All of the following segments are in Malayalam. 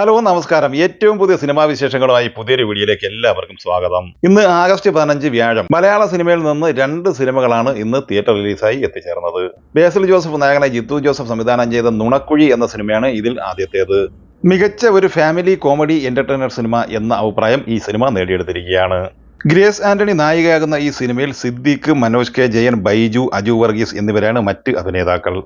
ഹലോ നമസ്കാരം. ഏറ്റവും പുതിയ സിനിമാ വിശേഷങ്ങളുമായി പുതിയൊരു വീഡിയോയിലേക്ക് എല്ലാവർക്കും സ്വാഗതം. ഇന്ന് ആഗസ്റ്റ് 15 വ്യാഴം. മലയാള സിനിമയിൽ നിന്ന് 2 സിനിമകളാണ് ഇന്ന് തിയേറ്റർ റിലീസായി എത്തിച്ചേർന്നത്. ബേസിൽ ജോസഫ് നായകനായി ജിത്തു ജോസഫ് സംവിധാനം ചെയ്ത നുണക്കുഴി എന്ന സിനിമയാണ് ഇതിൽ ആദ്യത്തേത്. മികച്ച ഒരു ഫാമിലി കോമഡി എന്റർടൈനർ സിനിമ എന്ന അഭിപ്രായം ഈ സിനിമ നേടിയെടുത്തിരിക്കുകയാണ്. ഗ്രേസ് ആന്റണി നായികയാകുന്ന ഈ സിനിമയിൽ സിദ്ദീഖ്, മനോജ് കെ ജയൻ, ബൈജു, അജു വർഗീസ് എന്നിവരാണ് മറ്റ് അഭിനേതാക്കൾ.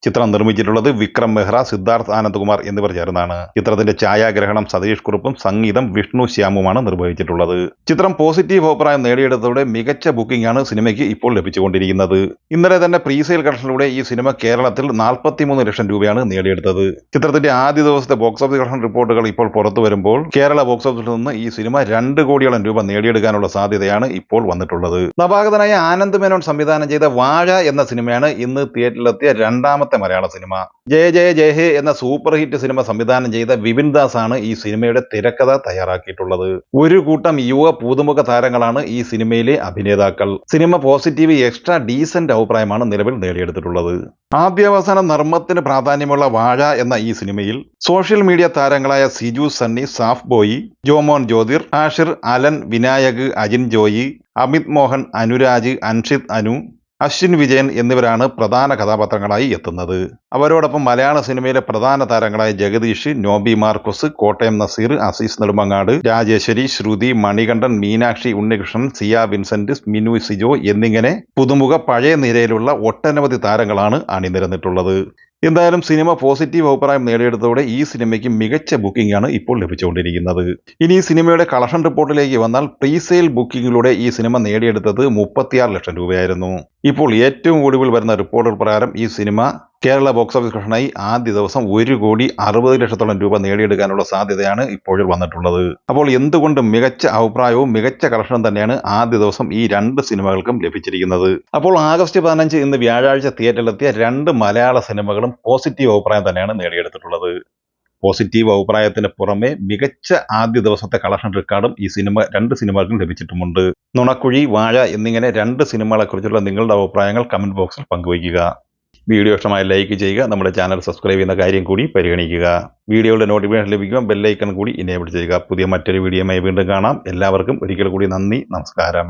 ചിത്രം നിർമ്മിച്ചിട്ടുള്ളത് വിക്രം മെഹ്റ, സിദ്ധാർത്ഥ് ആനന്ദ്കുമാർ എന്നിവർ ചേർന്നാണ്. ചിത്രത്തിന്റെ ഛായാഗ്രഹണം സതീഷ് കുറുപ്പും സംഗീതം വിഷ്ണു ശ്യാമുമാണ് നിർവഹിച്ചിട്ടുള്ളത്. ചിത്രം പോസിറ്റീവ് അഭിപ്രായം നേടിയെടുത്തതോടെ മികച്ച ബുക്കിംഗ് ആണ് സിനിമയ്ക്ക് ഇപ്പോൾ ലഭിച്ചുകൊണ്ടിരിക്കുന്നത്. ഇന്നലെ തന്നെ പ്രീസെയിൽ കളക്ഷനിലൂടെ ഈ സിനിമ കേരളത്തിൽ 43 ലക്ഷം രൂപയാണ് നേടിയെടുത്തത്. ചിത്രത്തിന്റെ ആദ്യ ദിവസത്തെ ബോക്സ് ഓഫീസ് കളക്ഷൻ റിപ്പോർട്ടുകൾ ഇപ്പോൾ പുറത്തു വരുമ്പോൾ കേരള ബോക്സ് ഓഫീസിൽ നിന്ന് ഈ സിനിമ 2 കോടിയോളം രൂപ നേടിയെടുക്കാനുള്ള സാധ്യതയാണ് ഇപ്പോൾ വന്നിട്ടുള്ളത്. നവാഗതനായ ആനന്ദ് മേനോൻ സംവിധാനം ചെയ്ത വാഴ എന്ന സിനിമയാണ് ഇന്ന് തിയേറ്ററിലെത്തിയ രണ്ടാമത്തെ മലയാള സിനിമ. ജയ ജയ ജയ ഹേ എന്ന സൂപ്പർ ഹിറ്റ് സിനിമ സംവിധാനം ചെയ്ത വിപിൻ ദാസ് ആണ് ഈ സിനിമയുടെ തിരക്കഥ തയ്യാറാക്കിയിട്ടുള്ളത്. ഒരു കൂട്ടം യുവ പുതുമുഖ താരങ്ങളാണ് ഈ സിനിമയിലെ അഭിനേതാക്കൾ. സിനിമ പോസിറ്റീവ് എക്സ്ട്രാ ഡീസന്റ് അഭിപ്രായമാണ് നിലവിൽ നേടിയെടുത്തിട്ടുള്ളത്. ആദ്യാവസാന നർമ്മത്തിന് പ്രാധാന്യമുള്ള വാഴ എന്ന ഈ സിനിമയിൽ സോഷ്യൽ മീഡിയ താരങ്ങളായ Siju Sunny, Saaf Boi, Jomon Jyothir, Ashir, Alan, Vinayak, Ajin Joy, Amith Mohan, Anuraj, Anshith Anu, Ashwin Vijayan എന്നിവരാണ് പ്രധാന കഥാപാത്രങ്ങളായി എത്തുന്നത്. അവരോടൊപ്പം മലയാള സിനിമയിലെ പ്രധാന താരങ്ങളായ ജഗദീഷ്, നോബി മാർക്കോസ്, കോട്ടയം നസീർ, അസീസ് നെടുമങ്ങാട്, രാജേശ്വരി, ശ്രുതി, മണികണ്ഠൻ, മീനാക്ഷി ഉണ്ണികൃഷ്ണൻ, സിയ വിൻസെന്റ്, മിനു സിജോ എന്നിങ്ങനെ പുതുമുഖ പഴയ നിരയിലുള്ള ഒട്ടനവധി താരങ്ങളാണ് അണിനിരന്നിട്ടുള്ളത്. എന്തായാലും സിനിമ പോസിറ്റീവ് അഭിപ്രായം നേടിയെടുത്തതോടെ ഈ സിനിമയ്ക്ക് മികച്ച ബുക്കിംഗ് ആണ് ഇപ്പോൾ ലഭിച്ചുകൊണ്ടിരിക്കുന്നത്. ഇനി ഈ സിനിമയുടെ കളക്ഷൻ റിപ്പോർട്ടിലേക്ക് വന്നാൽ പ്രീസെയിൽ ബുക്കിംഗിലൂടെ ഈ സിനിമ നേടിയെടുത്തത് 36 ലക്ഷം രൂപയായിരുന്നു. ഇപ്പോൾ ഏറ്റവും ഒടുവിൽ വരുന്ന റിപ്പോർട്ടുകൾ പ്രകാരം ഈ സിനിമ കേരള ബോക്സ് ഓഫീസ് കളക്ഷനായി ആദ്യ ദിവസം 1,60,00,000 രൂപ നേടിയെടുക്കാനുള്ള സാധ്യതയാണ് ഇപ്പോഴും വന്നിട്ടുള്ളത്. അപ്പോൾ എന്തുകൊണ്ട് മികച്ച അഭിപ്രായവും മികച്ച കളക്ഷനും തന്നെയാണ് ആദ്യ ദിവസം ഈ 2 സിനിമകൾക്കും ലഭിച്ചിരിക്കുന്നത്. അപ്പോൾ ആഗസ്റ്റ് 15 ഇന്ന് വ്യാഴാഴ്ച തിയേറ്ററിലെത്തിയ 2 മലയാള സിനിമകളും പോസിറ്റീവ് അഭിപ്രായം തന്നെയാണ് നേടിയെടുത്തിട്ടുള്ളത്. പോസിറ്റീവ് അഭിപ്രായത്തിന് പുറമെ മികച്ച ആദ്യ ദിവസത്തെ കളക്ഷൻ റെക്കോർഡും ഈ 2 സിനിമകൾക്കും ലഭിച്ചിട്ടുമുണ്ട്. നുണക്കുഴി, വാഴ എന്നിങ്ങനെ 2 സിനിമകളെക്കുറിച്ചുള്ള നിങ്ങളുടെ അഭിപ്രായങ്ങൾ കമന്റ് ബോക്സിൽ പങ്കുവയ്ക്കുക. വീഡിയോ ഇഷ്ടമായി ലൈക്ക് ചെയ്യുക. നമ്മുടെ ചാനൽ സബ്സ്ക്രൈബ് ചെയ്യുന്ന കാര്യം കൂടി പരിഗണിക്കുക. വീഡിയോയുടെ നോട്ടിഫിക്കേഷൻ ലഭിക്കുമ്പോൾ ബെല്ലൈക്കൺ കൂടി എനേബിൾ ചെയ്യുക. പുതിയ മറ്റൊരു വീഡിയോയുമായി വീണ്ടും കാണാം. എല്ലാവർക്കും ഒരിക്കൽ കൂടി നന്ദി, നമസ്കാരം.